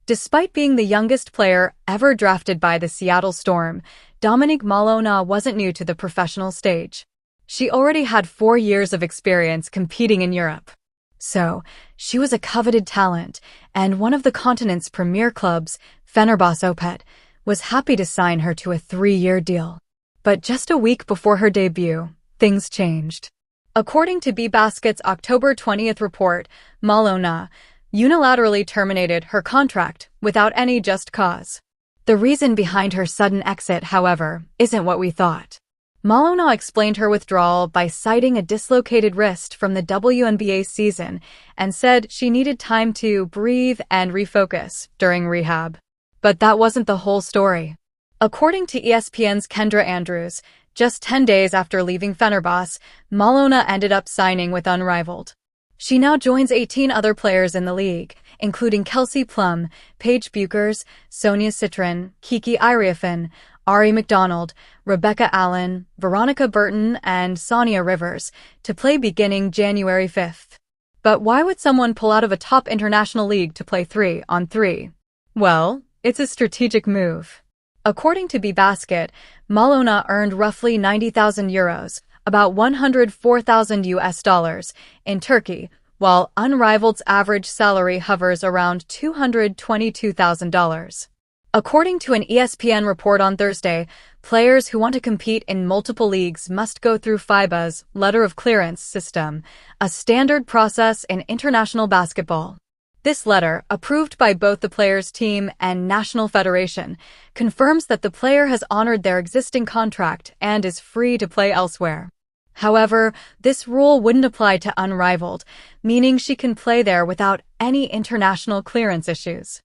Despite being the youngest player ever drafted by the Seattle Storm, Dominique Malonga wasn't new to the professional stage. She already had 4 years of experience competing in Europe. So, she was a coveted talent, and one of the continent's premier clubs, Fenerbahce, was happy to sign her to a 3-year deal. But just a week before her debut, things changed. According to B-Basket's October 20th report, Malonga unilaterally terminated her contract without any just cause. The reason behind her sudden exit, however, isn't what we thought. Malonga explained her withdrawal by citing a dislocated wrist from the WNBA season and said she needed time to breathe and refocus during rehab. But that wasn't the whole story. According to ESPN's Kendra Andrews, just 10 days after leaving Fenerbahce, Malonga ended up signing with Unrivaled. She now joins 18 other players in the league, including Kelsey Plum, Paige Buchers, Sonia Citron, Kiki Iriafen, Ari McDonald, Rebecca Allen, Veronica Burton, and Sonia Rivers, to play beginning January 5th. But why would someone pull out of a top international league to play 3-on-3? Well, it's a strategic move. According to B-Basket, Malonga earned roughly €90,000, about $104,000 in Turkey, while Unrivaled's average salary hovers around $222,000. According to an ESPN report on Thursday, players who want to compete in multiple leagues must go through FIBA's Letter of Clearance system, a standard process in international basketball. This letter, approved by both the player's team and national federation, confirms that the player has honored their existing contract and is free to play elsewhere. However, this rule wouldn't apply to Unrivaled, meaning she can play there without any international clearance issues.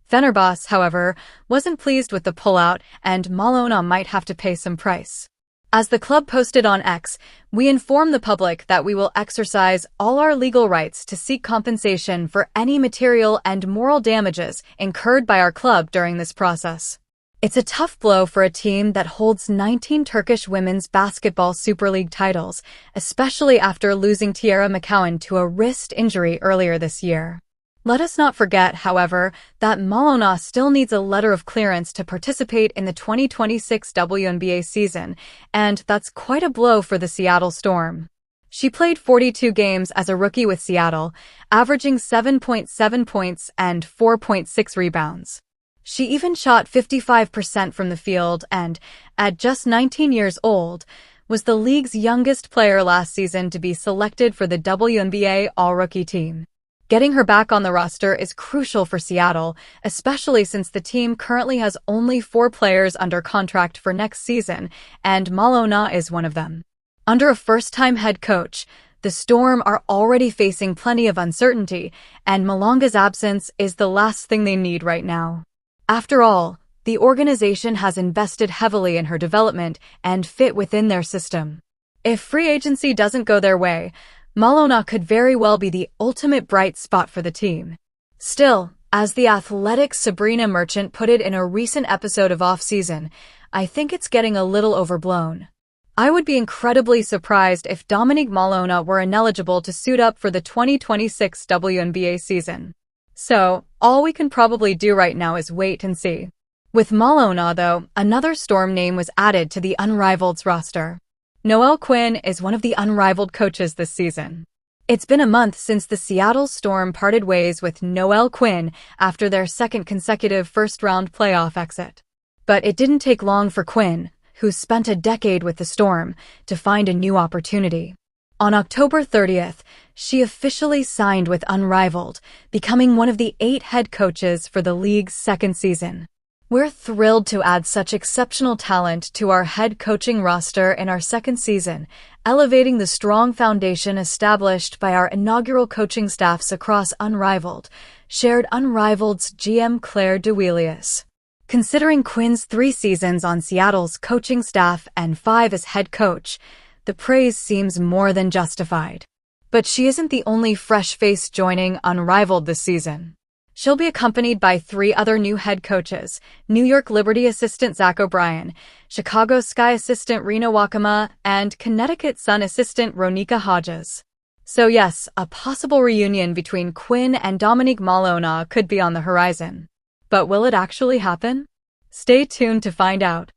Fenerbahce, however, wasn't pleased with the pullout, and Malonga might have to pay some price. As the club posted on X, we inform the public that we will exercise all our legal rights to seek compensation for any material and moral damages incurred by our club during this process. It's a tough blow for a team that holds 19 Turkish women's basketball Super League titles, especially after losing Tierra McCowan to a wrist injury earlier this year. Let us not forget, however, that Malonga still needs a letter of clearance to participate in the 2026 WNBA season, and that's quite a blow for the Seattle Storm. She played 42 games as a rookie with Seattle, averaging 7.7 points and 4.6 rebounds. She even shot 55% from the field and, at just 19 years old, was the league's youngest player last season to be selected for the WNBA All-Rookie team. Getting her back on the roster is crucial for Seattle, especially since the team currently has only 4 players under contract for next season, and Malonga is one of them. Under a first-time head coach, the Storm are already facing plenty of uncertainty, and Malonga's absence is the last thing they need right now. After all, the organization has invested heavily in her development and fit within their system. If free agency doesn't go their way, Malonga could very well be the ultimate bright spot for the team. Still, as The Athletic's Sabrina Merchant put it in a recent episode of Offseason, I think it's getting a little overblown. I would be incredibly surprised if Dominique Malonga were ineligible to suit up for the 2026 WNBA season. So, all we can probably do right now is wait and see. With Malonga, though, another Storm name was added to the Unrivaled's roster. Noelle Quinn is one of the Unrivaled coaches this season. It's been a month since the Seattle Storm parted ways with Noelle Quinn after their second consecutive first-round playoff exit. But it didn't take long for Quinn, who spent a decade with the Storm, to find a new opportunity. On October 30th, she officially signed with Unrivaled, becoming one of the 8 head coaches for the league's second season. We're thrilled to add such exceptional talent to our head coaching roster in our second season, elevating the strong foundation established by our inaugural coaching staffs across Unrivaled, shared Unrivaled's GM Claire DeWilius. Considering Quinn's 3 seasons on Seattle's coaching staff and 5 as head coach, the praise seems more than justified. But she isn't the only fresh face joining Unrivaled this season. She'll be accompanied by 3 other new head coaches: New York Liberty assistant Zach O'Brien, Chicago Sky assistant Rena Wakama, and Connecticut Sun assistant Ronika Hodges. So yes, a possible reunion between Quinn and Dominique Malonga could be on the horizon. But will it actually happen? Stay tuned to find out.